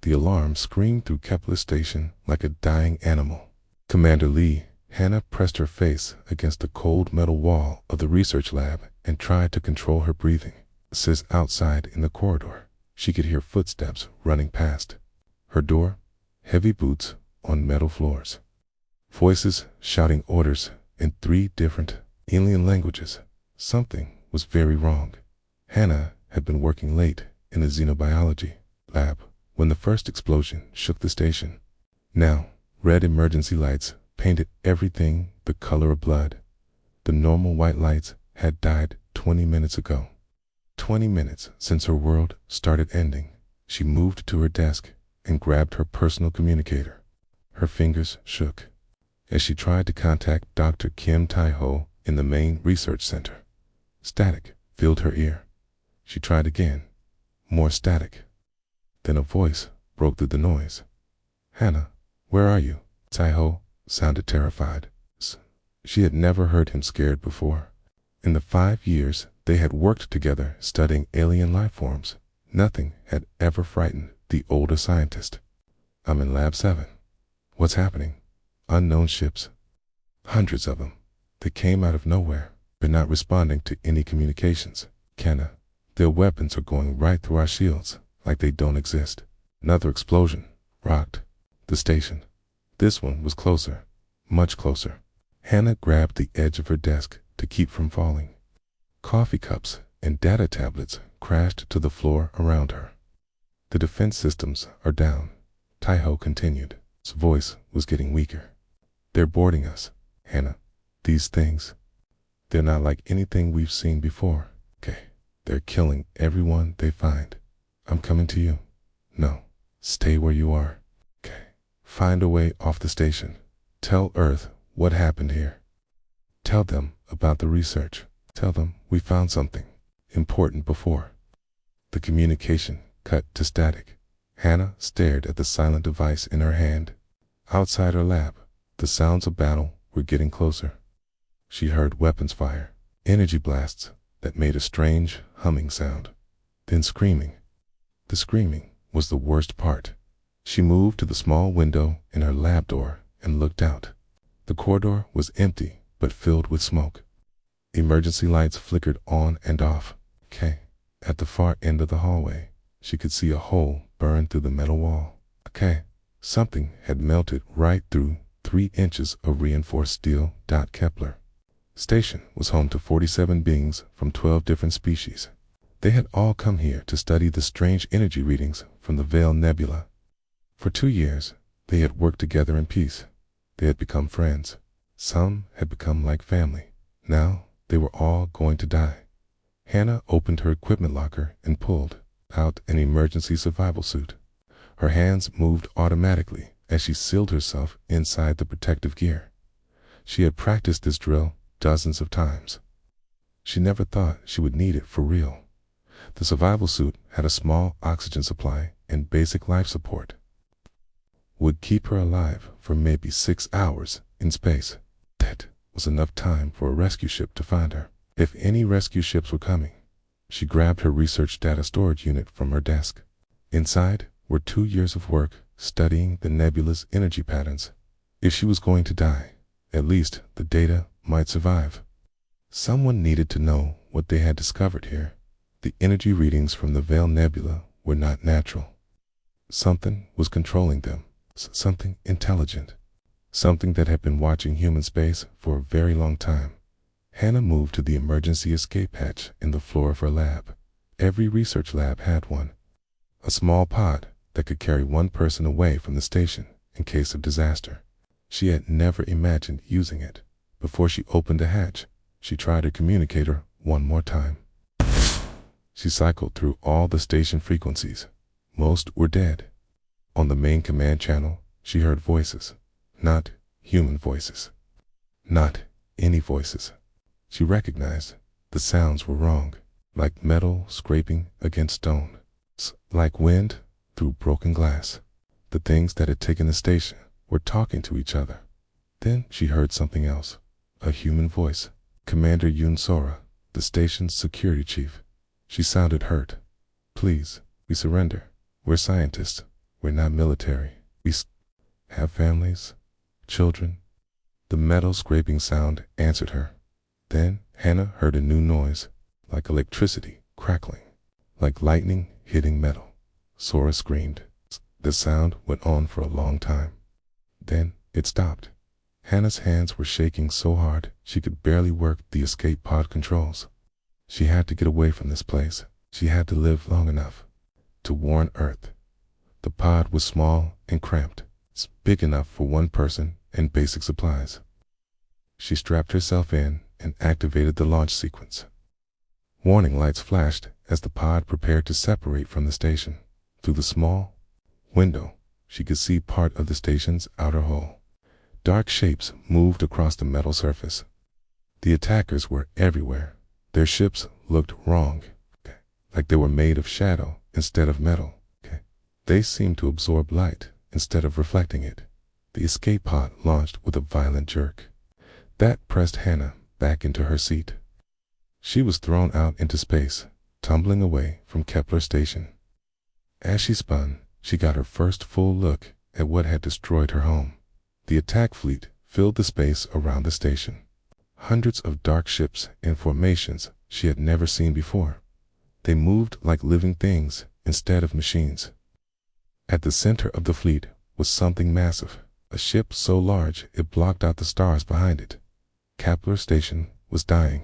The alarm screamed through Kepler Station like a dying animal. Commander Lee, Hannah pressed her face against the cold metal wall of the research lab and tried to control her breathing. Sis outside in the corridor, she could hear footsteps running past her door, heavy boots on metal floors. Voices shouting orders in 3 different alien languages. Something was very wrong. Hannah had been working late in the xenobiology lab when the first explosion shook the station. Now, red emergency lights painted everything the color of blood. The normal white lights had died 20 minutes ago. 20 minutes since her world started ending. She moved to her desk and grabbed her personal communicator. Her fingers shook as she tried to contact Dr. Kim Tai-ho in the main research center. Static filled her ear. She tried again. More static. Then a voice broke through the noise. "Hannah, where are you?" Tai-ho sounded terrified. She had never heard him scared before. In the 5 years they had worked together studying alien life forms, nothing had ever frightened the older scientist. "I'm in Lab 7. What's happening?" "Unknown ships. Hundreds of them. They came out of nowhere. They're not responding to any communications. Hannah, their weapons are going right through our shields, like they don't exist." Another explosion rocked the station. This one was closer, much closer. Hannah grabbed the edge of her desk to keep from falling. Coffee cups and data tablets crashed to the floor around her. "The defense systems are down," Tai-ho continued. His voice was getting weaker. "They're boarding us, Hannah. These things, they're not like anything we've seen before. Okay, they're killing everyone they find. I'm coming to you." "No, stay where you are." "Okay, find a way off the station. Tell Earth what happened here. Tell them about the research. Tell them we found something important before." The communication cut to static. Hannah stared at the silent device in her hand. Outside her lab, the sounds of battle were getting closer. She heard weapons fire, energy blasts that made a strange humming sound, then screaming. The screaming was the worst part. She moved to the small window in her lab door and looked out. The corridor was empty but filled with smoke. Emergency lights flickered on and off. At the far end of the hallway, she could see a hole burn through the metal wall. Something had melted right through 3 inches of reinforced steel. Kepler Station was home to 47 beings from 12 different species. They had all come here to study the strange energy readings from the Veil Nebula. For 2 years, they had worked together in peace. They had become friends. Some had become like family. Now they were all going to die. Hannah opened her equipment locker and pulled out an emergency survival suit. Her hands moved automatically as she sealed herself inside the protective gear. She had practiced this drill dozens of times. She never thought she would need it for real. The survival suit had a small oxygen supply and basic life support. Would keep her alive for maybe 6 hours in space. That was enough time for a rescue ship to find her. If any rescue ships were coming, she grabbed her research data storage unit from her desk. Inside were 2 years of work studying the nebula's energy patterns. If she was going to die, at least the data might survive. Someone needed to know what they had discovered here. The energy readings from the Veil Nebula were not natural. Something was controlling them, something intelligent, something that had been watching human space for a very long time. Hannah moved to the emergency escape hatch in the floor of her lab. Every research lab had one. A small pod that could carry one person away from the station in case of disaster. She had never imagined using it. Before she opened the hatch, she tried her communicator one more time. She cycled through all the station frequencies. Most were dead. On the main command channel, she heard voices. Not human voices. Not any voices. She recognized the sounds were wrong, like metal scraping against stone, like wind through broken glass. The things that had taken the station were talking to each other. Then she heard something else, a human voice. Commander Yun Sora, the station's security chief. She sounded hurt. "Please, we surrender. We're scientists. we're not military. Have families, children. The metal scraping sound answered her. Then Hannah heard a new noise, like electricity crackling, like lightning hitting metal. Sora screamed. The sound went on for a long time. Then it stopped. Hannah's hands were shaking so hard she could barely work the escape pod controls. She had to get away from this place. She had to live long enough to warn Earth. The pod was small and cramped. It's big enough for one person and basic supplies. She strapped herself in and activated the launch sequence. Warning lights flashed as the pod prepared to separate from the station. Through the small window, she could see part of the station's outer hull. Dark shapes moved across the metal surface. The attackers were everywhere. Their ships looked wrong, like they were made of shadow instead of metal. They seemed to absorb light instead of reflecting it. The escape pod launched with a violent jerk. That pressed Hannah back into her seat. She was thrown out into space, tumbling away from Kepler Station. As she spun, she got her first full look at what had destroyed her home. The attack fleet filled the space around the station. Hundreds of dark ships in formations she had never seen before. They moved like living things instead of machines. At the center of the fleet was something massive, a ship so large it blocked out the stars behind it. Kepler Station was dying.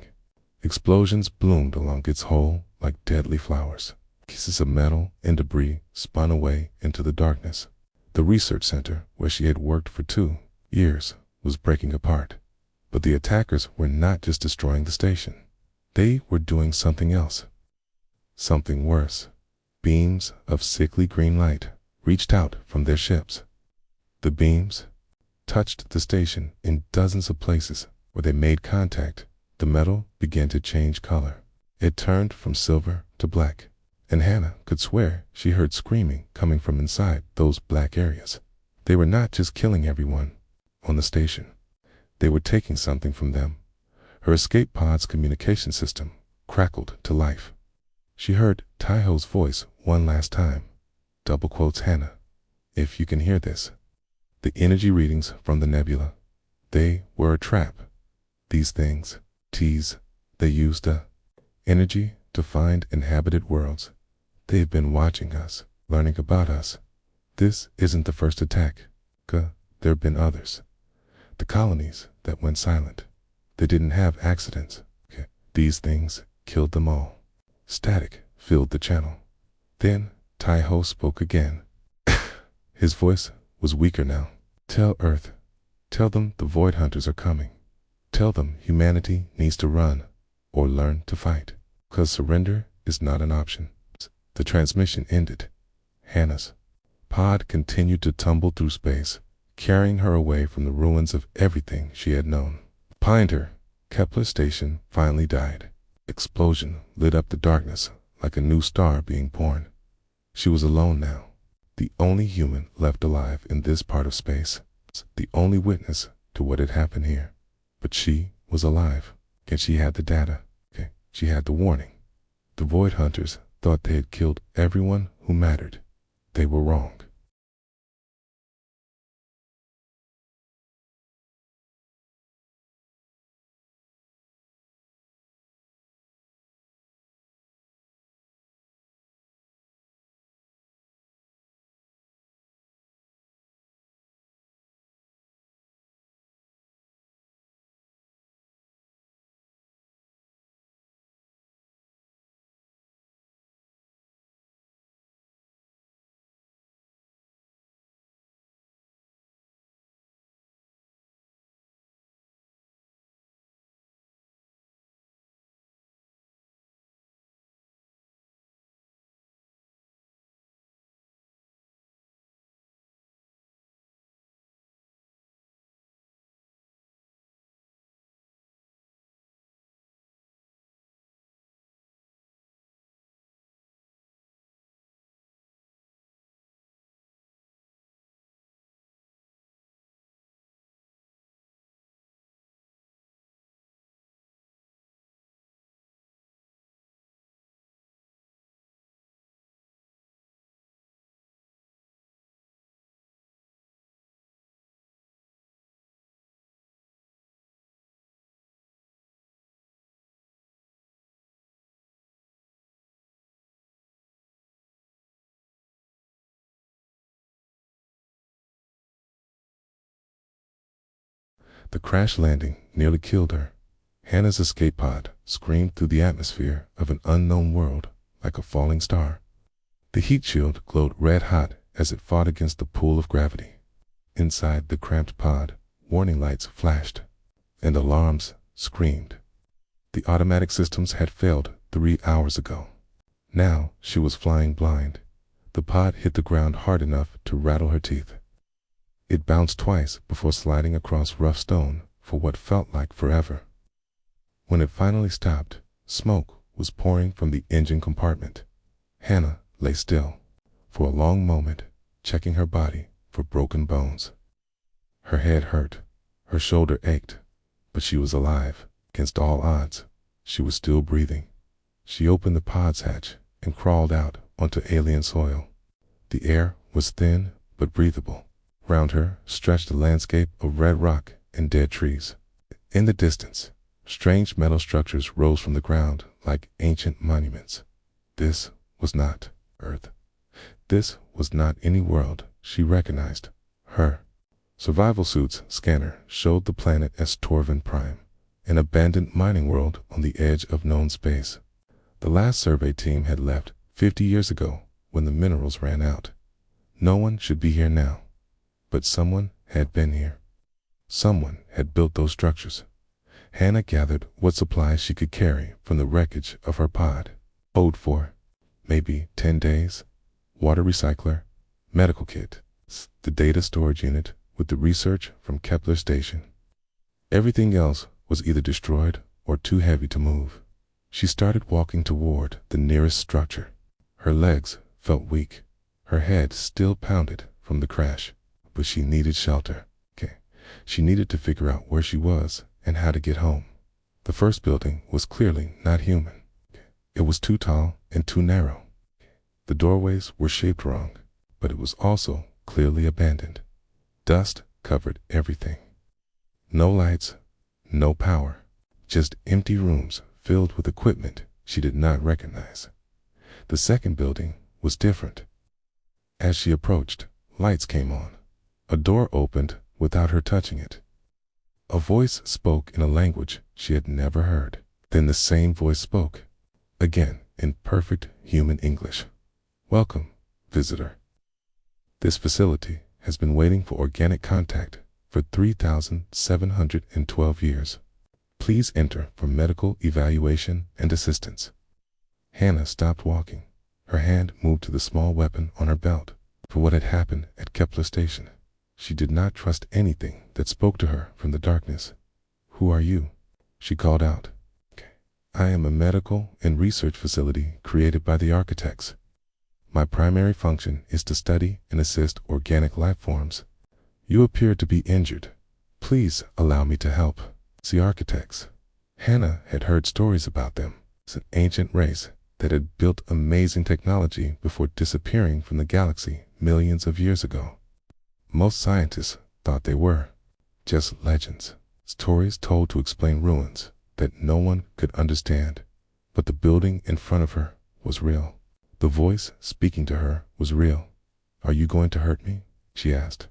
Explosions bloomed along its hull like deadly flowers. Pieces of metal and debris spun away into the darkness. The research center, where she had worked for 2 years, was breaking apart. But the attackers were not just destroying the station. They were doing something else. Something worse. Beams of sickly green light reached out from their ships. The beams touched the station in dozens of places. Where they made contact, the metal began to change color. It turned from silver to black, and Hannah could swear she heard screaming coming from inside those black areas. They were not just killing everyone on the station. They were taking something from them. Her escape pod's communication system crackled to life. She heard Taiho's voice one last time. Double quotes Hannah. If you can hear this. The energy readings from the nebula. They were a trap. These things, they used the energy to find inhabited worlds. They've been watching us, learning about us. This isn't the first attack. There have been others. The colonies that went silent. They didn't have accidents. These things killed them all. Static filled the channel. Then Taiho spoke again. His voice was weaker now. Tell Earth. Tell them the Void Hunters are coming. Tell them humanity needs to run or learn to fight. 'Cause surrender is not an option. The transmission ended. Hannah's pod continued to tumble through space, carrying her away from the ruins of everything she had known. Behind her, Kepler Station finally died. Explosion lit up the darkness like a new star being born. She was alone now, the only human left alive in this part of space, the only witness to what had happened here. But she was alive, and she had the data. She had the warning. The Void Hunters thought they had killed everyone who mattered. They were wrong. The crash landing nearly killed her. Hannah's escape pod screamed through the atmosphere of an unknown world like a falling star. The heat shield glowed red hot as it fought against the pull of gravity. Inside the cramped pod, warning lights flashed, and alarms screamed. The automatic systems had failed 3 hours ago. Now she was flying blind. The pod hit the ground hard enough to rattle her teeth. It bounced twice before sliding across rough stone for what felt like forever. When it finally stopped, smoke was pouring from the engine compartment. Hannah lay still for a long moment, checking her body for broken bones. Her head hurt, her shoulder ached, but she was alive. Against all odds, she was still breathing. She opened the pod's hatch and crawled out onto alien soil. The air was thin but breathable. Around her stretched a landscape of red rock and dead trees. In the distance, strange metal structures rose from the ground like ancient monuments. This was not Earth. This was not any world she recognized. Her survival suit's scanner showed the planet as Torvin Prime, an abandoned mining world on the edge of known space. The last survey team had left 50 years ago when the minerals ran out. No one should be here now, but someone had been here. Someone had built those structures. Hannah gathered what supplies she could carry from the wreckage of her pod. Code for maybe 10 days, water recycler, medical kit, the data storage unit with the research from Kepler Station. Everything else was either destroyed or too heavy to move. She started walking toward the nearest structure. Her legs felt weak. Her head still pounded from the crash, but she needed shelter. She needed to figure out where she was and how to get home. The first building was clearly not human. It was too tall and too narrow. The doorways were shaped wrong, but it was also clearly abandoned. Dust covered everything. No lights, no power, just empty rooms filled with equipment she did not recognize. The second building was different. As she approached, lights came on. A door opened without her touching it. A voice spoke in a language she had never heard. Then the same voice spoke, again in perfect human English. "Welcome, visitor. This facility has been waiting for organic contact for 3,712 years. Please enter for medical evaluation and assistance." Hannah stopped walking. Her hand moved to the small weapon on her belt. For what had happened at Kepler Station, she did not trust anything that spoke to her from the darkness. "Who are you?" she called out. "I am a medical and research facility created by the architects. My primary function is to study and assist organic life forms. You appear to be injured. Please allow me to help." The architects. Hannah had heard stories about them. It's an ancient race that had built amazing technology before disappearing from the galaxy millions of years ago. Most scientists thought they were just legends, stories told to explain ruins that no one could understand. But the building in front of her was real. The voice speaking to her was real. "Are you going to hurt me?" she asked.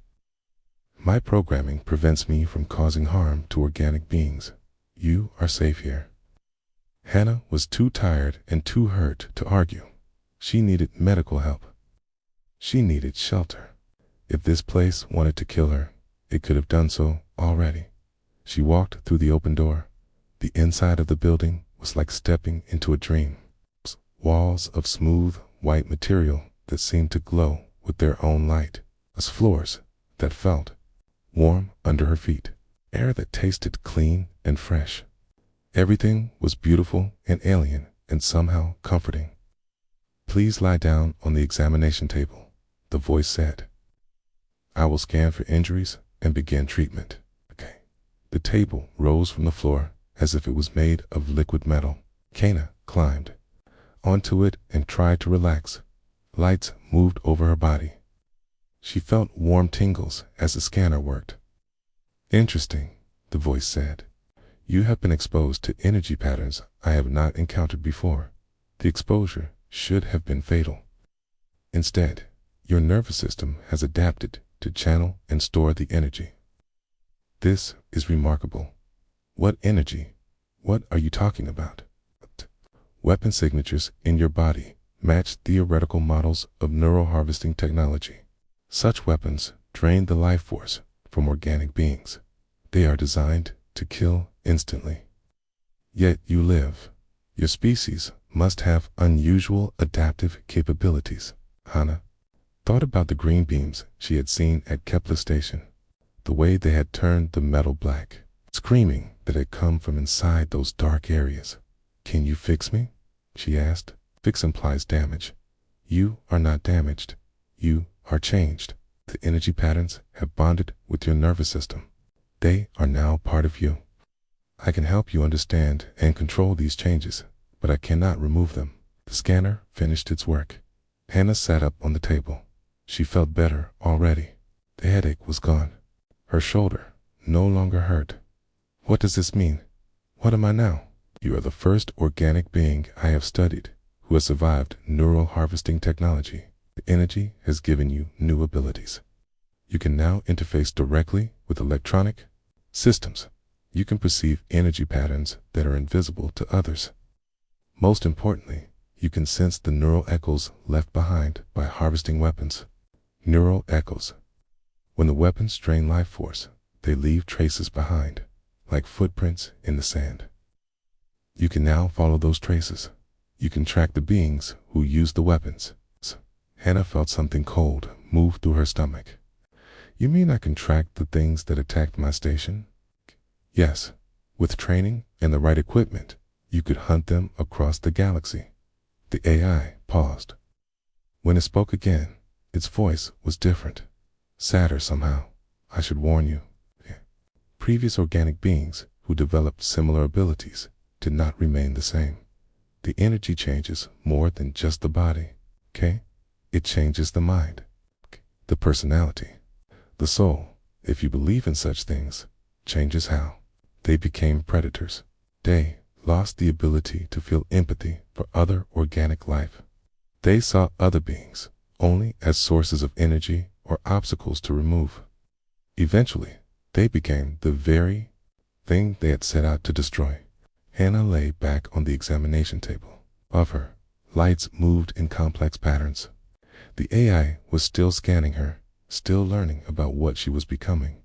"My programming prevents me from causing harm to organic beings. You are safe here." Hannah was too tired and too hurt to argue. She needed medical help. She needed shelter. If this place wanted to kill her, it could have done so already. She walked through the open door. The inside of the building was like stepping into a dream. Walls of smooth, white material that seemed to glow with their own light. Floors that felt warm under her feet. Air that tasted clean and fresh. Everything was beautiful and alien and somehow comforting. "Please lie down on the examination table," the voice said. "I will scan for injuries and begin treatment." The table rose from the floor as if it was made of liquid metal. Hannah climbed onto it and tried to relax. Lights moved over her body. She felt warm tingles as the scanner worked. "Interesting," the voice said. "You have been exposed to energy patterns I have not encountered before. The exposure should have been fatal. Instead, your nervous system has adapted to channel and store the energy." This is remarkable. What energy? What are you talking about? Weapon signatures in your body match theoretical models of neural harvesting technology. Such weapons drain the life force from organic beings. They are designed to kill instantly. Yet you live. Your species must have unusual adaptive capabilities. Hannah thought about the green beams she had seen at Kepler Station, the way they had turned the metal black, screaming that had come from inside those dark areas. Can you fix me? She asked. Fix implies damage. You are not damaged. You are changed. The energy patterns have bonded with your nervous system. They are now part of you. I can help you understand and control these changes, but I cannot remove them. The scanner finished its work. Hannah sat up on the table. She felt better already. The headache was gone. Her shoulder no longer hurt. What does this mean? What am I now? You are the first organic being I have studied who has survived neural harvesting technology. The energy has given you new abilities. You can now interface directly with electronic systems. You can perceive energy patterns that are invisible to others. Most importantly, you can sense the neural echoes left behind by harvesting weapons. Neural echoes. When the weapons drain life force, they leave traces behind, like footprints in the sand. You can now follow those traces. You can track the beings who use the weapons. Hannah felt something cold move through her stomach. You mean I can track the things that attacked my station? Yes. With training and the right equipment, you could hunt them across the galaxy. The AI paused. When it spoke again, its voice was different, sadder somehow. I should warn you. Previous organic beings who developed similar abilities did not remain the same. The energy changes more than just the body, okay? It changes the mind, the personality, the soul, if you believe in such things, changes how. They became predators. They lost the ability to feel empathy for other organic life. They saw other beings only as sources of energy or obstacles to remove. Eventually, they became the very thing they had set out to destroy. Hannah lay back on the examination table. Above her, lights moved in complex patterns. The AI was still scanning her, still learning about what she was becoming.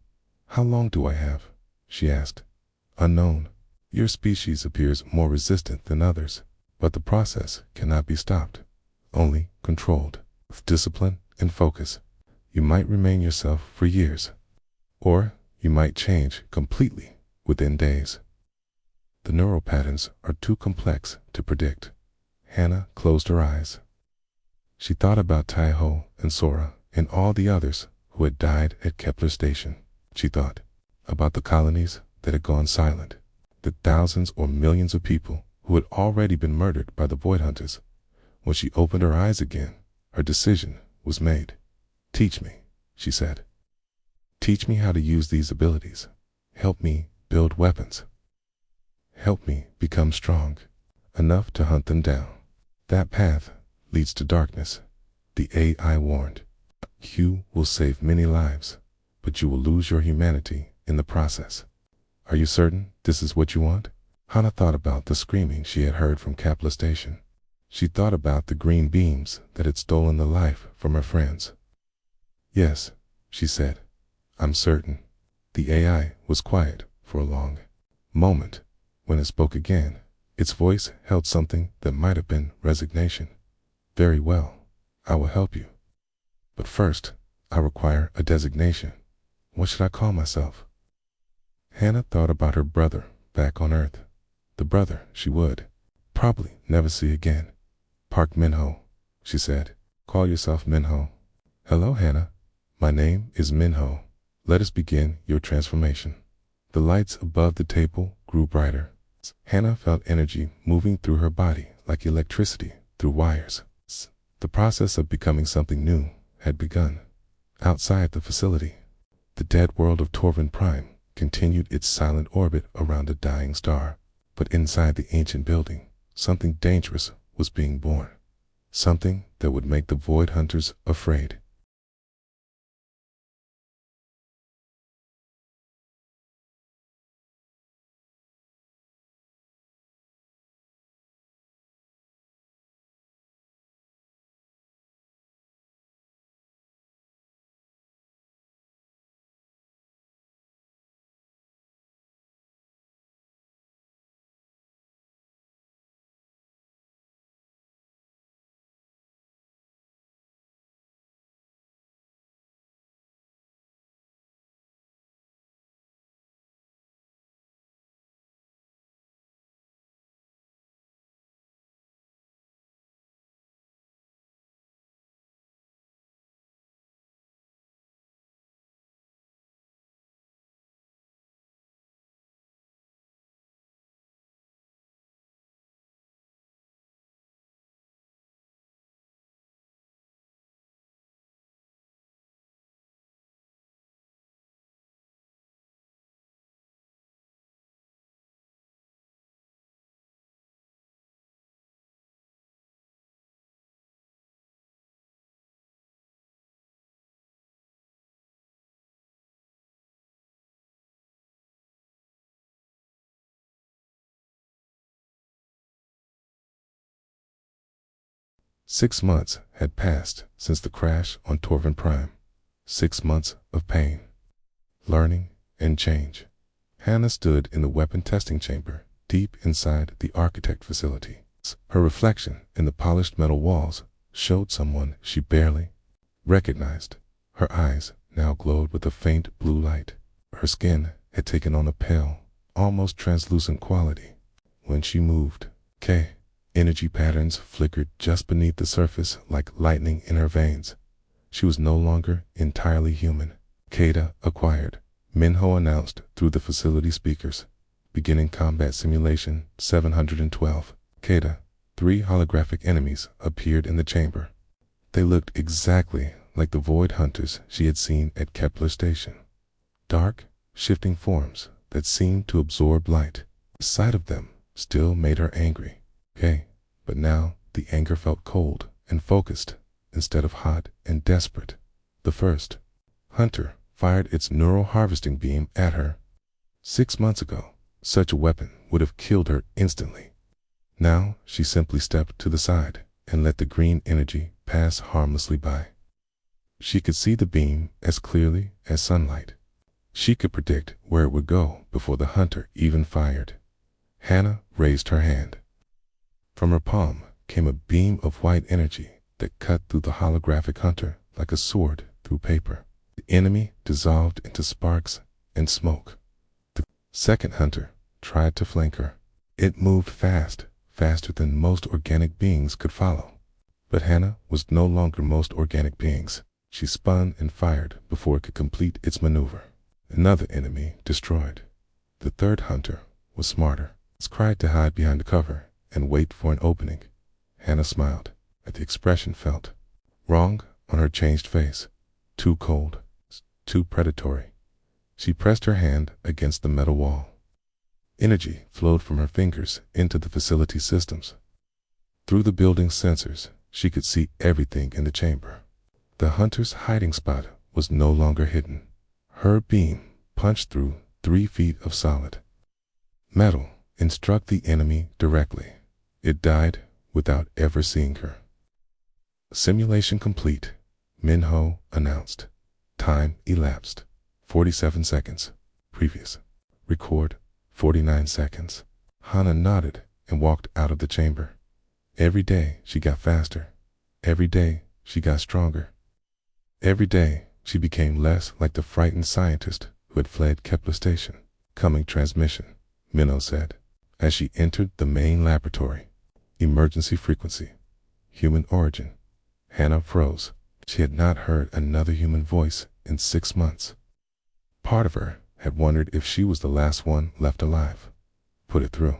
How long do I have? She asked. Unknown. Your species appears more resistant than others, but the process cannot be stopped, only controlled. With discipline and focus, you might remain yourself for years, or you might change completely within days. The neural patterns are too complex to predict. Hannah closed her eyes. She thought about Tai-Ho and Sora and all the others who had died at Kepler Station. She thought about the colonies that had gone silent, the thousands or millions of people who had already been murdered by the Void Hunters. When she opened her eyes again, her decision was made. Teach me, she said. Teach me how to use these abilities. Help me build weapons. Help me become strong, enough to hunt them down. That path leads to darkness, the AI warned. You will save many lives, but you will lose your humanity in the process. Are you certain this is what you want? Hannah thought about the screaming she had heard from Kepler Station. She thought about the green beams that had stolen the life from her friends. Yes, she said, I'm certain. The AI was quiet for a long moment. When it spoke again, its voice held something that might have been resignation. Very well, I will help you. But first, I require a designation. What should I call myself? Hannah thought about her brother back on Earth. The brother she would probably never see again. Park Minho, she said. Call yourself Minho. Hello, Hannah. My name is Minho. Let us begin your transformation. The lights above the table grew brighter. Hannah felt energy moving through her body like electricity through wires. The process of becoming something new had begun. Outside the facility, the dead world of Torvin Prime continued its silent orbit around a dying star. But inside the ancient building, something dangerous was being born. Something that would make the Void Hunters afraid. 6 months had passed since the crash on Torvin Prime. 6 months of pain, learning, and change. Hannah stood in the weapon testing chamber, deep inside the architect facility. Her reflection in the polished metal walls showed someone she barely recognized. Her eyes now glowed with a faint blue light. Her skin had taken on a pale, almost translucent quality. When she moved, energy patterns flickered just beneath the surface like lightning in her veins. She was no longer entirely human. Kata acquired, Minho announced through the facility speakers. Beginning combat simulation 712. Kata, 3 holographic enemies appeared in the chamber. They looked exactly like the void hunters she had seen at Kepler Station. Dark, shifting forms that seemed to absorb light. The sight of them still made her angry. But now the anger felt cold and focused instead of hot and desperate. The first hunter fired its neural harvesting beam at her. 6 months ago, such a weapon would have killed her instantly. Now she simply stepped to the side and let the green energy pass harmlessly by. She could see the beam as clearly as sunlight. She could predict where it would go before the hunter even fired. Hannah raised her hand. From her palm came a beam of white energy that cut through the holographic hunter like a sword through paper. The enemy dissolved into sparks and smoke. The second hunter tried to flank her. It moved fast, faster than most organic beings could follow. But Hannah was no longer most organic beings. She spun and fired before it could complete its maneuver. Another enemy destroyed. The third hunter was smarter. He cried to hide behind the cover and wait for an opening. Hannah smiled at the expression felt wrong on her changed face. Too cold, too predatory. She pressed her hand against the metal wall. Energy flowed from her fingers into the facility systems. Through the building's sensors, she could see everything in the chamber. The hunter's hiding spot was no longer hidden. Her beam punched through 3 feet of solid metal and struck the enemy directly. It died without ever seeing her. Simulation complete, Minho announced. Time elapsed 47 seconds. Previous. Record 49 seconds. Hannah nodded and walked out of the chamber. Every day she got faster. Every day she got stronger. Every day she became less like the frightened scientist who had fled Kepler Station. Coming transmission, Minho said, as she entered the main laboratory. Emergency frequency. Human origin. Hannah froze. She had not heard another human voice in 6 months. Part of her had wondered if she was the last one left alive. Put it through.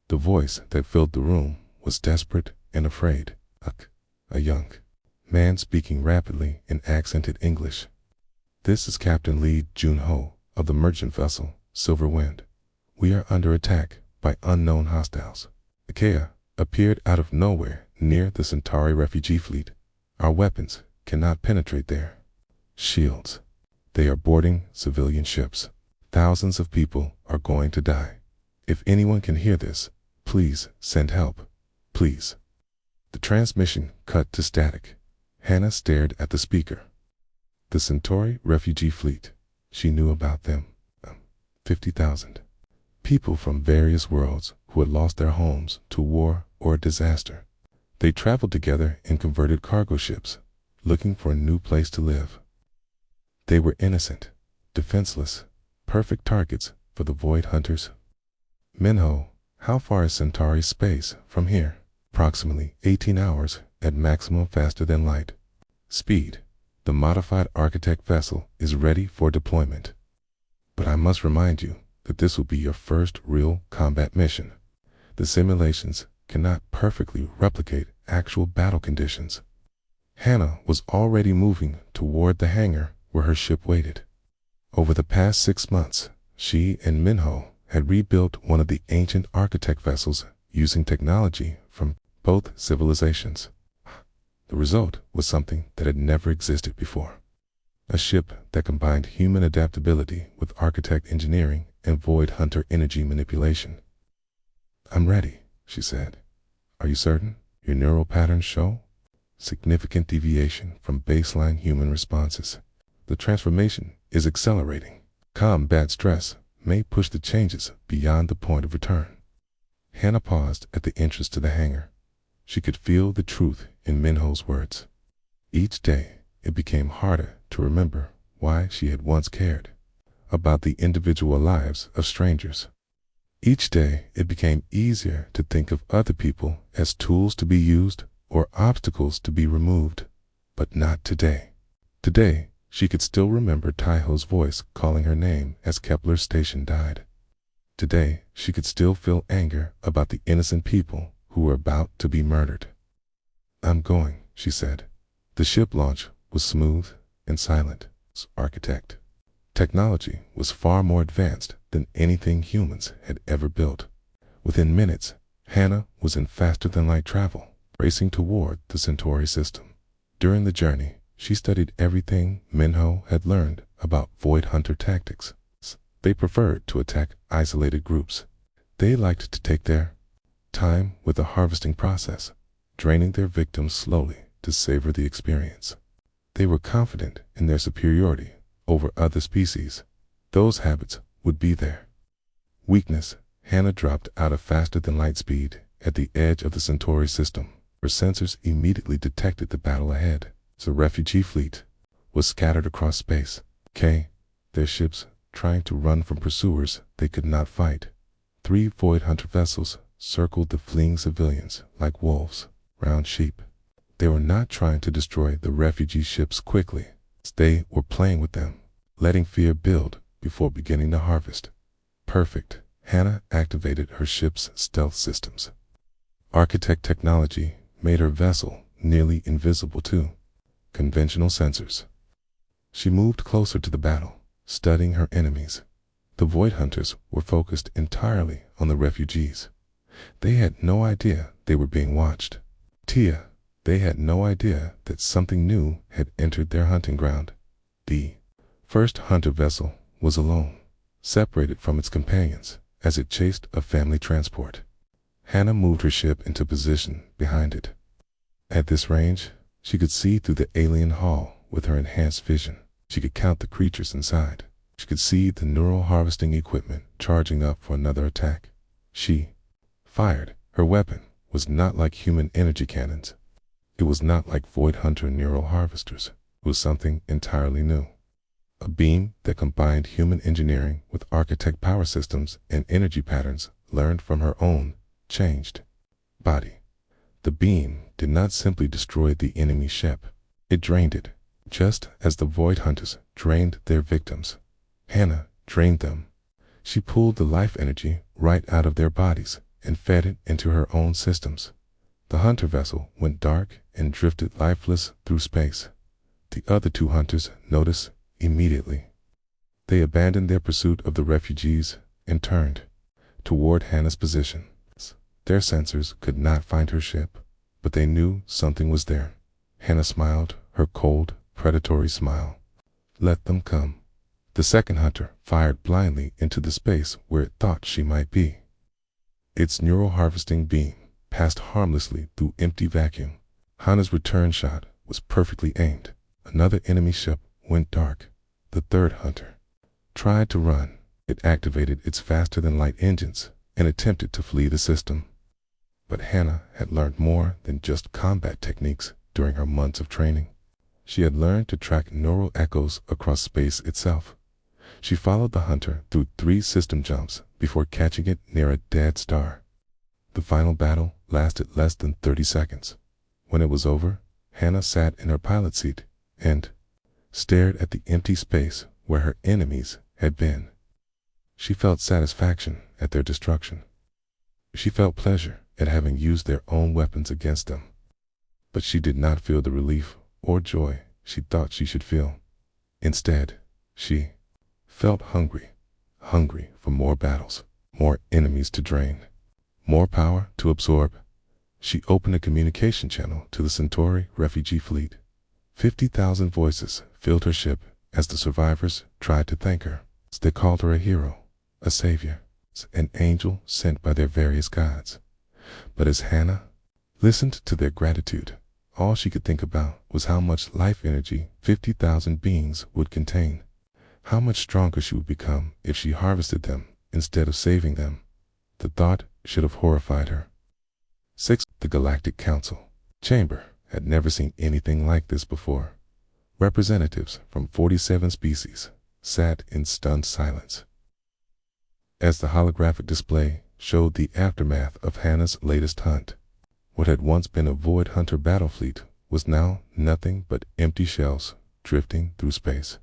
The voice that filled the room was desperate and afraid. A young man speaking rapidly in accented English. This is Captain Lee Jun-ho of the merchant vessel Silver Wind. We are under attack by unknown hostiles. Ikea appeared out of nowhere near the Centauri refugee fleet. Our weapons cannot penetrate their shields. They are boarding civilian ships. Thousands of people are going to die. If anyone can hear this, please send help. Please. The transmission cut to static. Hannah stared at the speaker. The Centauri refugee fleet. She knew about them. 50,000. People from various worlds who had lost their homes to war or a disaster. They traveled together in converted cargo ships, looking for a new place to live. They were innocent, defenseless, perfect targets for the void hunters. Minho, how far is Centauri space from here? Approximately 18 hours at maximum faster than light. Speed. The modified architect vessel is ready for deployment. But I must remind you that this will be your first real combat mission. The simulations cannot perfectly replicate actual battle conditions. Hannah was already moving toward the hangar where her ship waited. Over the past 6 months, she and Minho had rebuilt one of the ancient architect vessels using technology from both civilizations. The result was something that had never existed before. A ship that combined human adaptability with architect engineering and void hunter energy manipulation. I'm ready, she said. Are you certain? Your neural patterns show significant deviation from baseline human responses. The transformation is accelerating. Combat stress may push the changes beyond the point of return. Hannah paused at the entrance to the hangar. She could feel the truth in Minho's words. Each day, it became harder to remember why she had once cared about the individual lives of strangers. Each day, it became easier to think of other people as tools to be used or obstacles to be removed, but not today. Today, she could still remember Taiho's voice calling her name as Kepler's station died. Today, she could still feel anger about the innocent people who were about to be murdered. "I'm going," she said. The ship launch was smooth and silent. Architect. Technology was far more advanced than anything humans had ever built. Within minutes, Hannah was in faster-than-light travel, racing toward the Centauri system. During the journey, she studied everything Minho had learned about Void Hunter tactics. They preferred to attack isolated groups. They liked to take their time with the harvesting process, draining their victims slowly to savor the experience. They were confident in their superiority over other species. Those habits would be there. Weakness. Hannah dropped out of faster-than-light speed at the edge of the Centauri system. Her sensors immediately detected the battle ahead. The refugee fleet was scattered across space. Their ships trying to run from pursuers they could not fight. 3 Void Hunter vessels circled the fleeing civilians like wolves round sheep. They were not trying to destroy the refugee ships quickly. They were playing with them, letting fear build before beginning to harvest. Perfect. Hannah activated her ship's stealth systems. Architect technology made her vessel nearly invisible to conventional sensors. She moved closer to the battle, studying her enemies. The Void Hunters were focused entirely on the refugees. They had no idea they were being watched. They had no idea that something new had entered their hunting ground. The first hunter vessel was alone, separated from its companions as it chased a family transport. Hannah moved her ship into position behind it. At this range, she could see through the alien hull with her enhanced vision. She could count the creatures inside. She could see the neural harvesting equipment charging up for another attack. She fired. Her weapon was not like human energy cannons. It was not like Void Hunter neural harvesters. It was something entirely new. A beam that combined human engineering with architect power systems and energy patterns learned from her own changed body. The beam did not simply destroy the enemy ship. It drained it, just as the Void Hunters drained their victims. Hannah drained them. She pulled the life energy right out of their bodies and fed it into her own systems. The hunter vessel went dark and drifted lifeless through space. The other 2 hunters noticed immediately. They abandoned their pursuit of the refugees and turned toward Hannah's position. Their sensors could not find her ship, but they knew something was there. Hannah smiled, her cold, predatory smile. Let them come. The second hunter fired blindly into the space where it thought she might be. Its neural harvesting beam passed harmlessly through empty vacuum. Hannah's return shot was perfectly aimed. Another enemy ship went dark. The third hunter tried to run. It activated its faster-than-light engines and attempted to flee the system. But Hannah had learned more than just combat techniques during her months of training. She had learned to track neural echoes across space itself. She followed the hunter through 3 system jumps before catching it near a dead star. The final battle lasted less than 30 seconds. When it was over, Hannah sat in her pilot seat and stared at the empty space where her enemies had been. She felt satisfaction at their destruction. She felt pleasure at having used their own weapons against them. But she did not feel the relief or joy she thought she should feel. Instead, she felt hungry for more battles, more enemies to drain, more power to absorb. She opened a communication channel to the Centauri refugee fleet. 50,000 voices filled her ship as the survivors tried to thank her. They called her a hero, a savior, an angel sent by their various gods. But as Hannah listened to their gratitude. All she could think about was how much life energy 50,000 beings would contain, how much stronger she would become if she harvested them instead of saving them. The thought should have horrified her. 6. The Galactic Council Chamber had never seen anything like this before. Representatives from 47 species sat in stunned silence as the holographic display showed the aftermath of Hannah's latest hunt. What had once been a Void Hunter battle fleet was now nothing but empty shells drifting through space.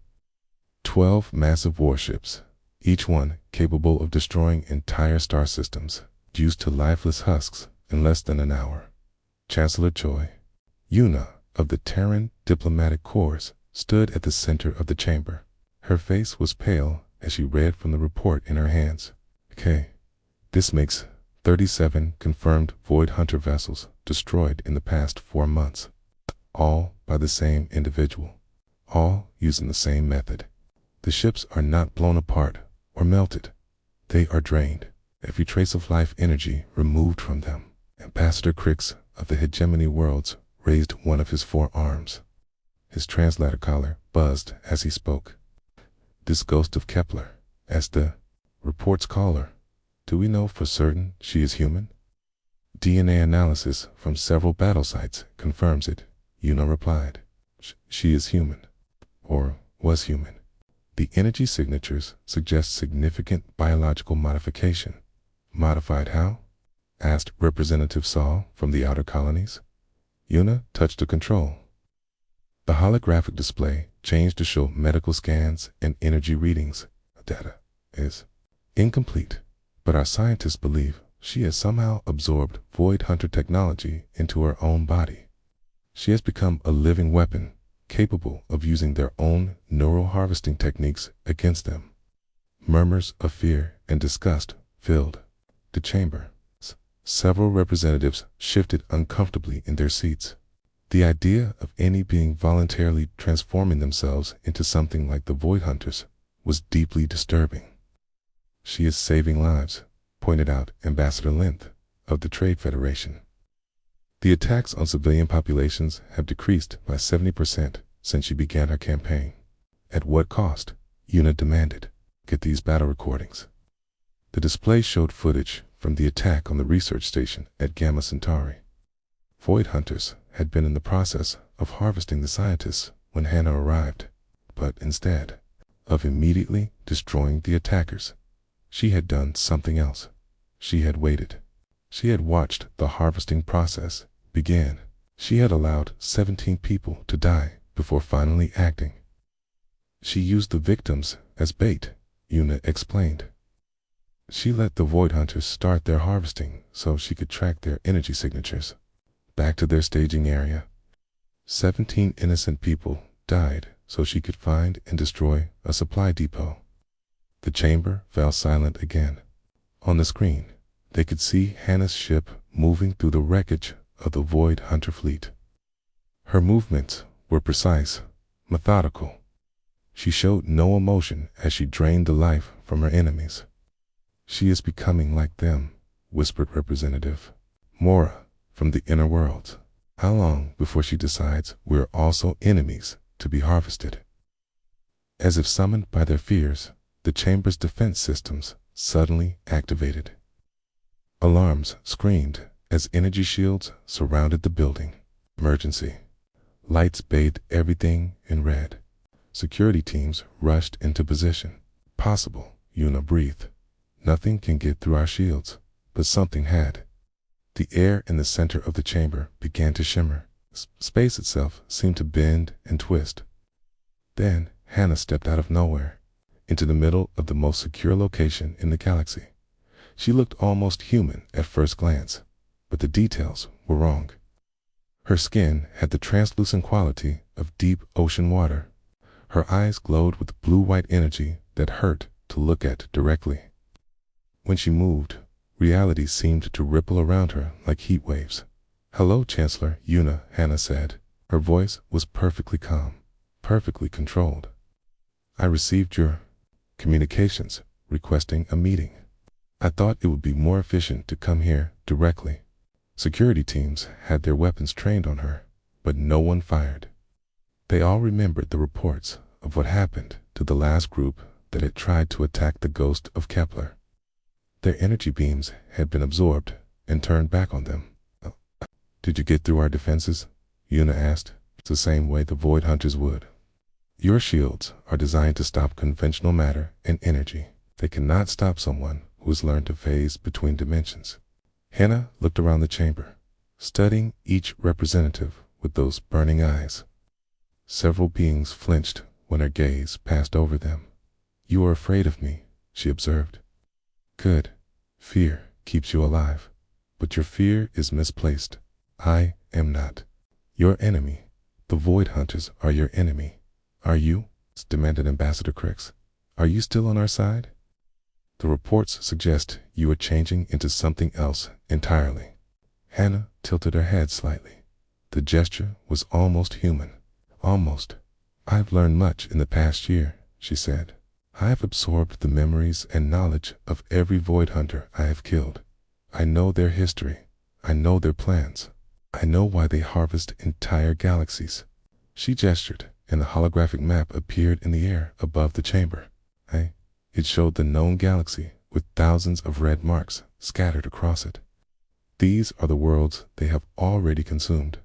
12 massive warships, each one capable of destroying entire star systems, reduced to lifeless husks in less than an hour. Chancellor Choi, Yuna of the Terran Diplomatic Corps, stood at the center of the chamber. Her face was pale as she read from the report in her hands. Okay, this makes 37 confirmed Void Hunter vessels destroyed in the past 4 months, all by the same individual, all using the same method. The ships are not blown apart or melted. They are drained, every trace of life energy removed from them. Ambassador Crix of the Hegemony Worlds raised one of his 4 arms. His translator collar buzzed as he spoke. This ghost of Kepler, as the reports call her, do we know for certain she is human? DNA analysis from several battle sites confirms it, Yuna replied. She is human, or was human. The energy signatures suggest significant biological modification. Modified how? Asked Representative Saul from the outer colonies. Yuna touched a control. The holographic display changed to show medical scans and energy readings. Data is incomplete, but our scientists believe she has somehow absorbed Void Hunter technology into her own body. She has become a living weapon, capable of using their own neural harvesting techniques against them. Murmurs of fear and disgust filled the chamber. Several representatives shifted uncomfortably in their seats. The idea of any being voluntarily transforming themselves into something like the Void Hunters was deeply disturbing. She is saving lives, pointed out Ambassador Linth of the Trade Federation. The attacks on civilian populations have decreased by 70% since she began her campaign. At what cost? Yuna demanded. Get these battle recordings. The display showed footage from the attack on the research station at Gamma Centauri. Void Hunters had been in the process of harvesting the scientists when Hannah arrived, but instead of immediately destroying the attackers, she had done something else. She had waited. She had watched the harvesting process begin. She had allowed 17 people to die before finally acting. She used the victims as bait, Yuna explained. She let the Void Hunters start their harvesting so she could track their energy signatures back to their staging area. 17 innocent people died so she could find and destroy a supply depot. The chamber fell silent again. On the screen, they could see Hannah's ship moving through the wreckage of the Void Hunter fleet. Her movements were precise, methodical. She showed no emotion as she drained the life from her enemies. She is becoming like them, whispered Representative Mora from the inner worlds. How long before she decides we're also enemies to be harvested? As if summoned by their fears, the chamber's defense systems suddenly activated. Alarms screamed as energy shields surrounded the building. Emergency. Lights bathed everything in red. Security teams rushed into position. Possible, Yuna breathed. Nothing can get through our shields, but something had. The air in the center of the chamber began to shimmer. Space itself seemed to bend and twist. Then Hannah stepped out of nowhere, into the middle of the most secure location in the galaxy. She looked almost human at first glance, but the details were wrong. Her skin had the translucent quality of deep ocean water. Her eyes glowed with blue-white energy that hurt to look at directly. When she moved, reality seemed to ripple around her like heat waves. "Hello, Chancellor Yuna," Hannah said. Her voice was perfectly calm, perfectly controlled. "I received your communications requesting a meeting. I thought it would be more efficient to come here directly, Security teams had their weapons trained on her, but no one fired. They all remembered the reports of what happened to the last group that had tried to attack the ghost of Kepler. Their energy beams had been absorbed and turned back on them. "Did you get through our defenses?" Yuna asked. "It's the same way the Void Hunters would. Your shields are designed to stop conventional matter and energy. They cannot stop someone who has learned to phase between dimensions." Hannah looked around the chamber, studying each representative with those burning eyes. Several beings flinched when her gaze passed over them. "You are afraid of me," she observed. "Good. Fear keeps you alive. But your fear is misplaced. I am not. Your enemy. The Void Hunters are your enemy. Are you?" demanded Ambassador Crix. "Are you still on our side? The reports suggest you are changing into something else entirely." Hannah tilted her head slightly. The gesture was almost human. "Almost. I've learned much in the past year," she said. "I've absorbed the memories and knowledge of every Void Hunter I have killed. I know their history. I know their plans. I know why they harvest entire galaxies." She gestured, and a holographic map appeared in the air above the chamber. It showed the known galaxy with thousands of red marks scattered across it. "These are the worlds they have already consumed.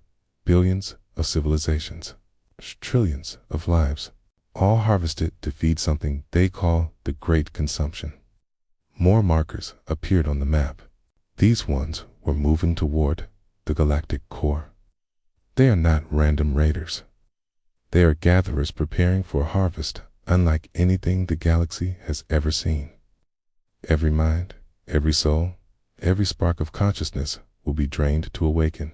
Billions of civilizations. Trillions of lives. All harvested to feed something they call the Great Consumption." More markers appeared on the map. These ones were moving toward the galactic core. They are not random raiders. They are gatherers preparing for a harvest unlike anything the galaxy has ever seen. Every mind, every soul, every spark of consciousness will be drained to awaken.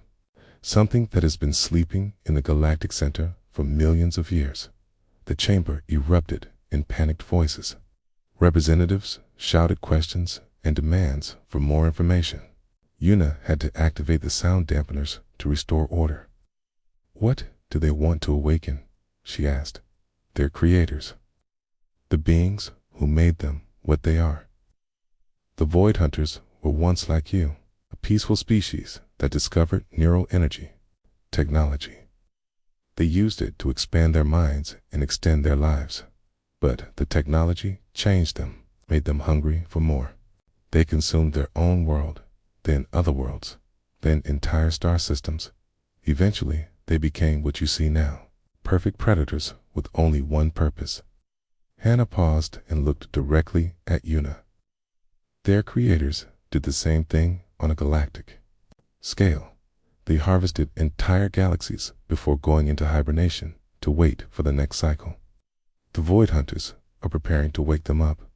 Something that has been sleeping in the galactic center for millions of years. The chamber erupted in panicked voices. Representatives shouted questions and demands for more information. Yuna had to activate the sound dampeners to restore order. "What do they want to awaken?" she asked. "Their creators. The beings who made them what they are. The Void Hunters were once like you, a peaceful species that discovered neural energy, technology. They used it to expand their minds and extend their lives. But the technology changed them, made them hungry for more. They consumed their own world, then other worlds, then entire star systems. Eventually, they became what you see now, perfect predators with only one purpose." Hannah paused and looked directly at Yuna. "Their creators did the same thing on a galactic scale. They harvested entire galaxies before going into hibernation to wait for the next cycle. The Void Hunters are preparing to wake them up.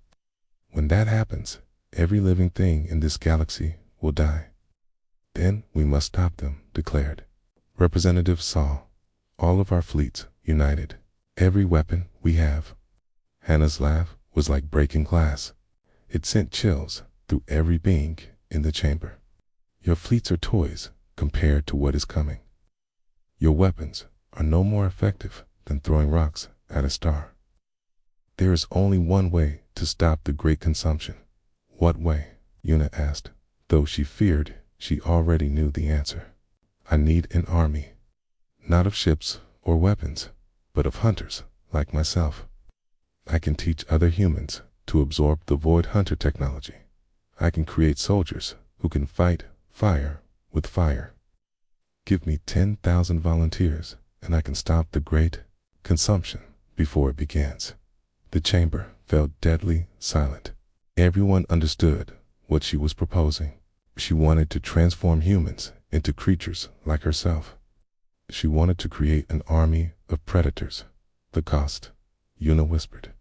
When that happens, every living thing in this galaxy will die. Then we must stop them," declared. Representative saw all of our fleets united, every weapon we have. Hannah's laugh was like breaking glass. It sent chills through every being in the chamber. "Your fleets are toys compared to what is coming. Your weapons are no more effective than throwing rocks at a star. There is only one way to stop the Great Consumption." "What way?" Yuna asked, though she feared she already knew the answer. "I need an army, not of ships or weapons, but of hunters like myself. I can teach other humans to absorb the Void Hunter technology. I can create soldiers who can fight fire with fire. Give me 10,000 volunteers and I can stop the Great Consumption before it begins." The chamber fell deadly silent. Everyone understood what she was proposing. She wanted to transform humans into creatures like herself. She wanted to create an army of predators. "The cost," Yuna whispered.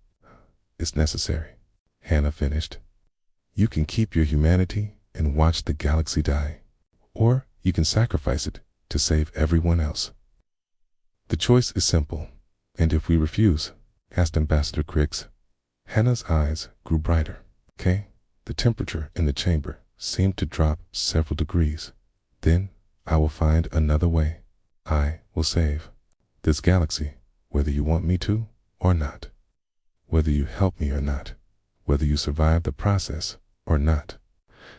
"Is necessary," Hannah finished. "You can keep your humanity and watch the galaxy die, or you can sacrifice it to save everyone else. The choice is simple, and if we refuse," asked Ambassador Crix. Hannah's eyes grew brighter. "Okay." The temperature in the chamber seemed to drop several degrees. "Then I will find another way. I will save this galaxy, whether you want me to or not. Whether you help me or not. Whether you survive the process or not."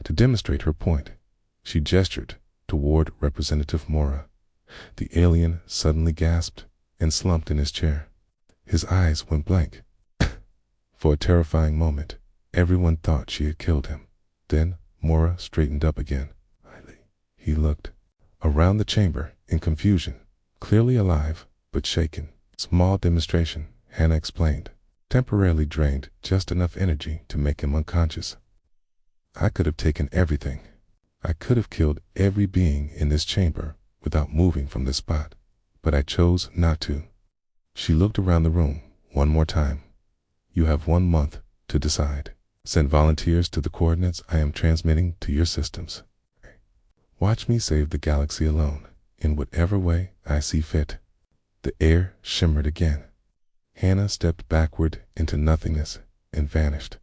To demonstrate her point, she gestured toward Representative Mora. The alien suddenly gasped and slumped in his chair. His eyes went blank. For a terrifying moment, everyone thought she had killed him. Then Mora straightened up again. He looked around the chamber in confusion, clearly alive but shaken. Small demonstration, Hannah explained. Temporarily drained just enough energy to make him unconscious. I could have taken everything. I could have killed every being in this chamber without moving from this spot, but I chose not to. She looked around the room one more time. You have 1 month to decide. Send volunteers to the coordinates I am transmitting to your systems. Watch me save the galaxy alone, in whatever way I see fit. The air shimmered again. Hannah stepped backward into nothingness and vanished,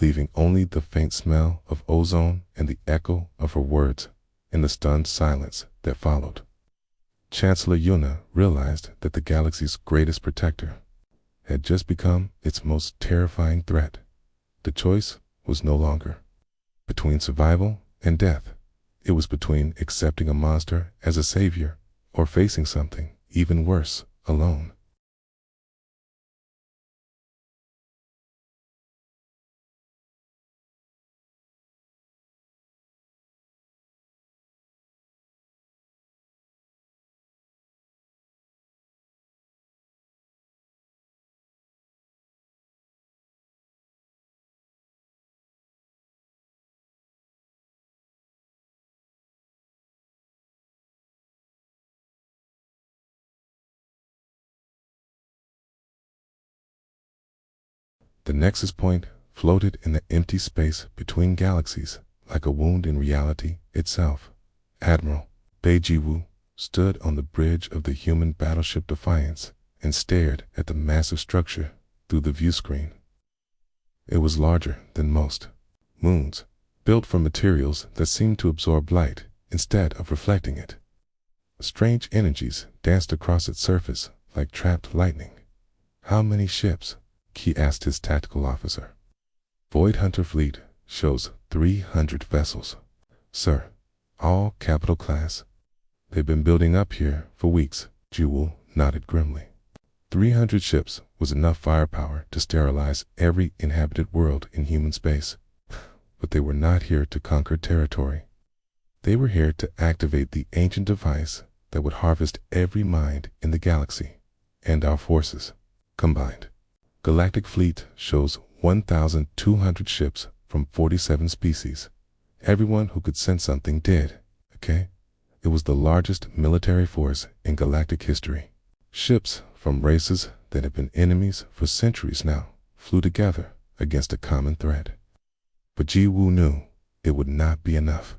leaving only the faint smell of ozone and the echo of her words in the stunned silence that followed. Chancellor Yuna realized that the galaxy's greatest protector had just become its most terrifying threat. The choice was no longer between survival and death. It was between accepting a monster as a savior or facing something even worse alone. The nexus point floated in the empty space between galaxies like a wound in reality itself. Admiral Beiji-Wu stood on the bridge of the human battleship Defiance and stared at the massive structure through the view screen. It was larger than most moons, built from materials that seemed to absorb light instead of reflecting it. Strange energies danced across its surface like trapped lightning. How many ships? He asked his tactical officer. Void Hunter Fleet shows 300 vessels, sir, all capital class. They've been building up here for weeks. Jewel nodded grimly. 300 ships was enough firepower to sterilize every inhabited world in human space. But they were not here to conquer territory. They were here to activate the ancient device that would harvest every mind in the galaxy and our forces combined. Galactic Fleet shows 1,200 ships from 47 species. Everyone who could sense something did, okay? It was the largest military force in galactic history. Ships from races that had been enemies for centuries now flew together against a common threat. But Ji-Woo knew it would not be enough.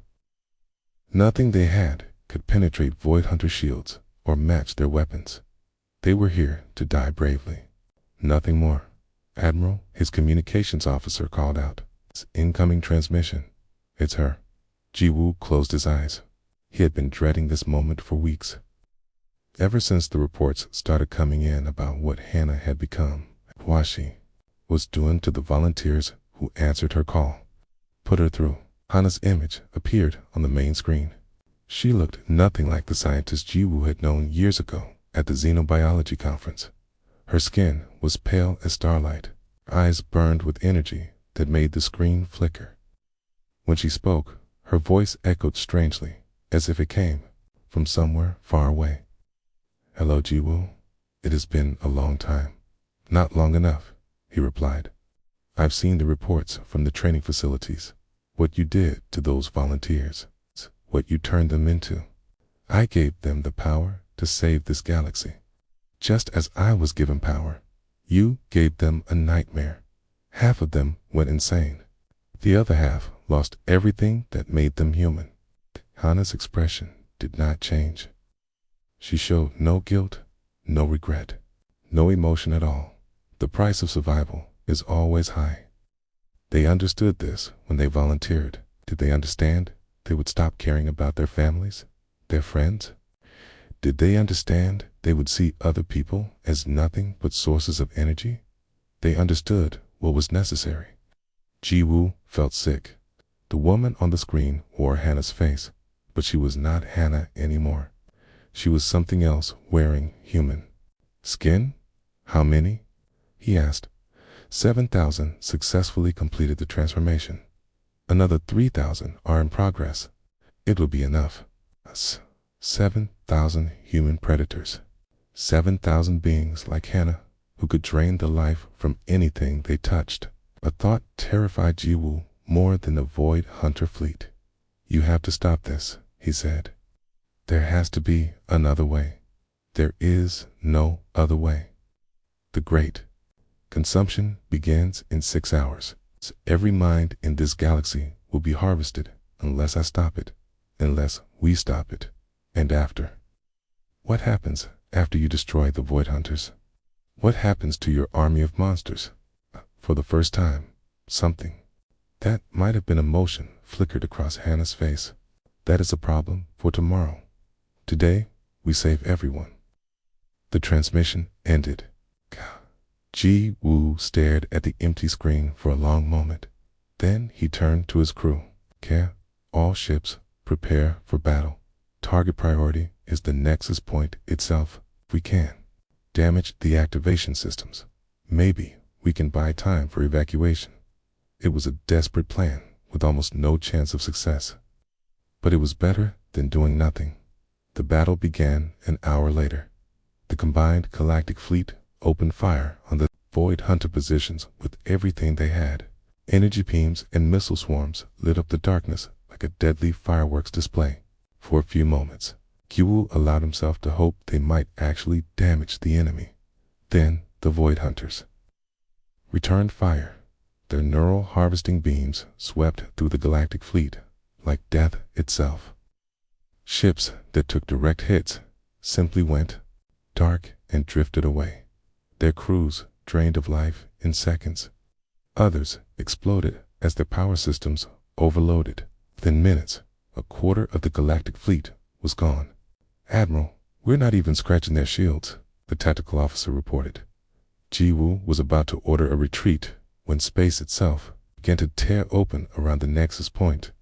Nothing they had could penetrate Void Hunter shields or match their weapons. They were here to die bravely. Nothing more. Admiral, his communications officer called out. It's incoming transmission. It's her. Ji-Woo closed his eyes. He had been dreading this moment for weeks. Ever since the reports started coming in about what Hannah had become, what she was doing to the volunteers who answered her call. Put her through. Hannah's image appeared on the main screen. She looked nothing like the scientist Ji-Woo had known years ago at the xenobiology conference. Her skin was pale as starlight, her eyes burned with energy that made the screen flicker. When she spoke, her voice echoed strangely, as if it came from somewhere far away. Hello, Ji-Woo. It has been a long time. Not long enough, he replied. I've seen the reports from the training facilities, what you did to those volunteers, what you turned them into. I gave them the power to save this galaxy. Just as I was given power, you gave them a nightmare. Half of them went insane. The other half lost everything that made them human. Hannah's expression did not change. She showed no guilt, no regret, no emotion at all. The price of survival is always high. They understood this when they volunteered. Did they understand they would stop caring about their families, their friends? Did they understand they would see other people as nothing but sources of energy? They understood what was necessary. Ji-Woo felt sick. The woman on the screen wore Hannah's face, But she was not Hannah anymore. She was something else, wearing human skin. How many? He asked. 7,000 successfully completed the transformation. Another 3,000 are in progress. It will be enough. 7,000 human predators. 7,000 beings like Hannah who could drain the life from anything they touched. A thought terrified Jiwoo more than the Void Hunter fleet. You have to stop this, he said. There has to be another way. There is no other way. The great consumption begins in 6 hours. So every mind in this galaxy will be harvested unless I stop it, unless we stop it. And after? What happens after you destroy the Void Hunters? What happens to your army of monsters? For the first time, something that might have been emotion flickered across Hannah's face. That is a problem for tomorrow. Today, we save everyone. The transmission ended. Ji-woo stared at the empty screen for a long moment. Then he turned to his crew. All ships, prepare for battle. Target priority is the Nexus point itself. If we can damage the activation systems, maybe we can buy time for evacuation. It was a desperate plan with almost no chance of success. But it was better than doing nothing. The battle began an hour later. The combined galactic fleet opened fire on the Void Hunter positions with everything they had. Energy beams and missile swarms lit up the darkness like a deadly fireworks display. For a few moments, Jiwoo allowed himself to hope they might actually damage the enemy. Then the Void Hunters returned fire. Their neural harvesting beams swept through the galactic fleet like death itself. Ships that took direct hits simply went dark and drifted away. Their crews drained of life in seconds. Others exploded as their power systems overloaded. Within minutes, a quarter of the galactic fleet was gone. Admiral, we're not even scratching their shields, the tactical officer reported. Jiwoo was about to order a retreat when space itself began to tear open around the Nexus point.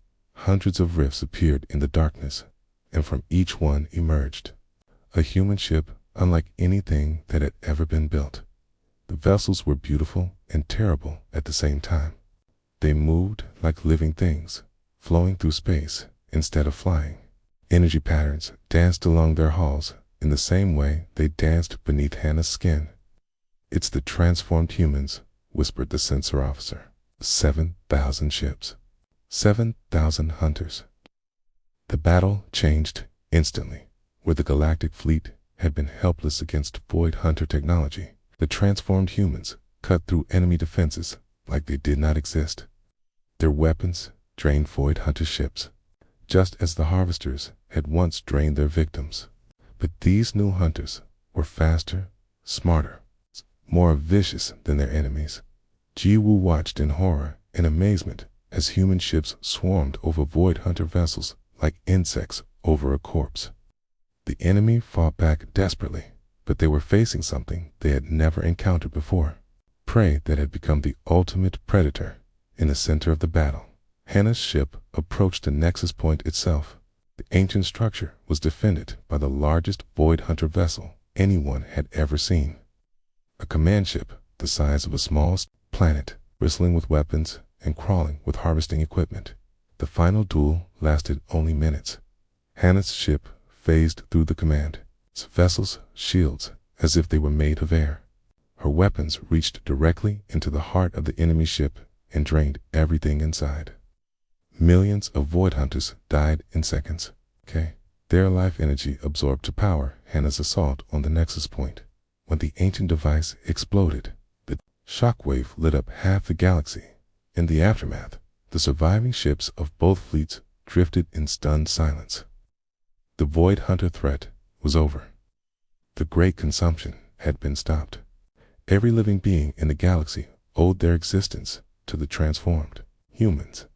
Hundreds of rifts appeared in the darkness, and from each one emerged a human ship unlike anything that had ever been built. The vessels were beautiful and terrible at the same time. They moved like living things, flowing through space instead of flying. Energy patterns danced along their hulls in the same way they danced beneath Hannah's skin. It's the transformed humans, whispered the sensor officer. 7,000 ships. 7,000 hunters. The battle changed instantly. Where the galactic fleet had been helpless against Void Hunter technology, the transformed humans cut through enemy defenses like they did not exist. Their weapons drained Void Hunter ships, just as the harvesters had once drained their victims. But these new hunters were faster, smarter, more vicious than their enemies. Jiwoo watched in horror and amazement as human ships swarmed over Void Hunter vessels like insects over a corpse. The enemy fought back desperately, but they were facing something they had never encountered before. Prey that had become the ultimate predator. In the center of the battle, Hannah's ship approached the Nexus point itself. The ancient structure was defended by the largest Void Hunter vessel anyone had ever seen. A command ship the size of a small planet, bristling with weapons and crawling with harvesting equipment. The final duel lasted only minutes. Hannah's ship phased through the command, its vessels shields as if they were made of air. Her weapons reached directly into the heart of the enemy ship and drained everything inside. Millions of Void Hunters died in seconds. Their life energy absorbed to power Hannah's assault on the Nexus point. When the ancient device exploded, the shockwave lit up half the galaxy. In the aftermath, the surviving ships of both fleets drifted in stunned silence. The Void Hunter threat was over. The great consumption had been stopped. Every living being in the galaxy owed their existence to the transformed humans.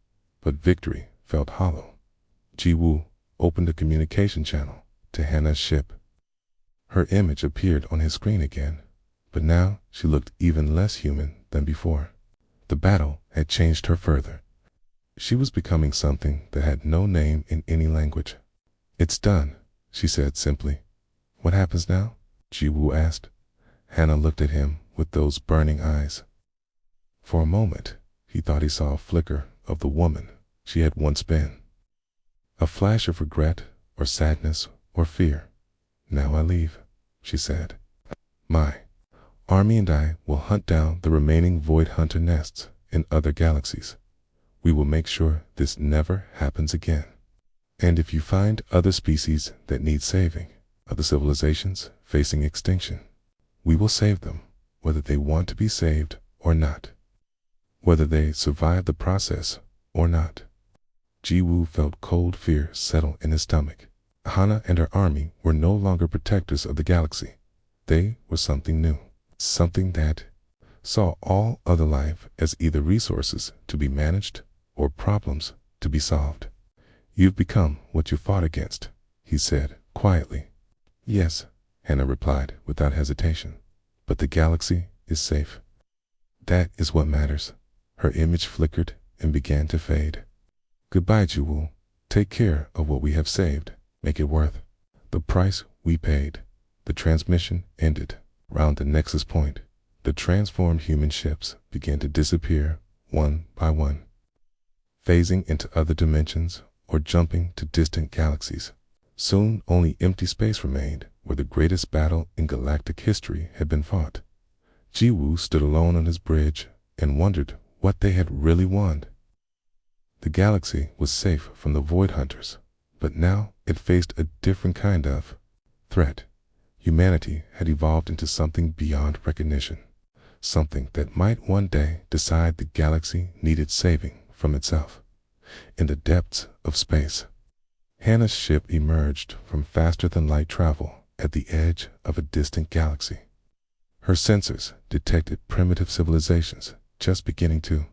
But victory felt hollow. Jiwoo opened a communication channel to Hannah's ship. Her image appeared on his screen again, but now she looked even less human than before. The battle had changed her further. She was becoming something that had no name in any language. It's done, she said simply. What happens now? Jiwoo asked. Hannah looked at him with those burning eyes. For a moment, he thought he saw a flicker of the woman she had once been. A flash of regret or sadness or fear. Now I leave, she said. My army and I will hunt down the remaining Void Hunter nests in other galaxies. We will make sure this never happens again. And if you find other species that need saving, other civilizations facing extinction, we will save them, whether they want to be saved or not, whether they survive the process or not. Jiwoo felt cold fear settle in his stomach. Hana and her army were no longer protectors of the galaxy. They were something new, something that saw all other life as either resources to be managed or problems to be solved. You've become what you fought against, he said quietly. Yes, Hannah replied without hesitation, but the galaxy is safe. That is what matters. Her image flickered and began to fade. Goodbye, Jiwoo. Take care of what we have saved. Make it worth the price we paid. The transmission ended. Round the nexus point, the transformed human ships began to disappear one by one, phasing into other dimensions or jumping to distant galaxies. Soon only empty space remained where the greatest battle in galactic history had been fought. Jiwoo stood alone on his bridge and wondered what they had really won. The galaxy was safe from the Void Hunters, but now it faced a different kind of threat. Humanity had evolved into something beyond recognition, something that might one day decide the galaxy needed saving from itself. In the depths of space, Hannah's ship emerged from faster-than-light travel at the edge of a distant galaxy. Her sensors detected primitive civilizations just beginning to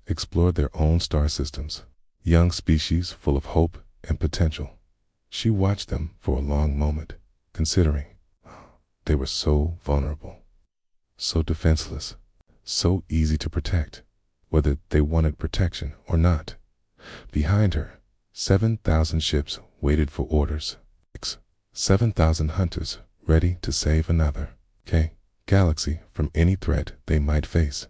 explore their own star systems, young species full of hope and potential. She watched them for a long moment, considering they were so vulnerable, so defenseless, so easy to protect, whether they wanted protection or not. Behind her, 7,000 ships waited for orders. 7,000 hunters ready to save another galaxy from any threat they might face,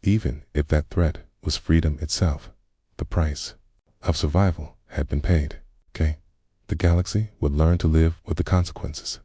even if that threat was freedom itself. The price of survival had been paid. The galaxy would learn to live with the consequences.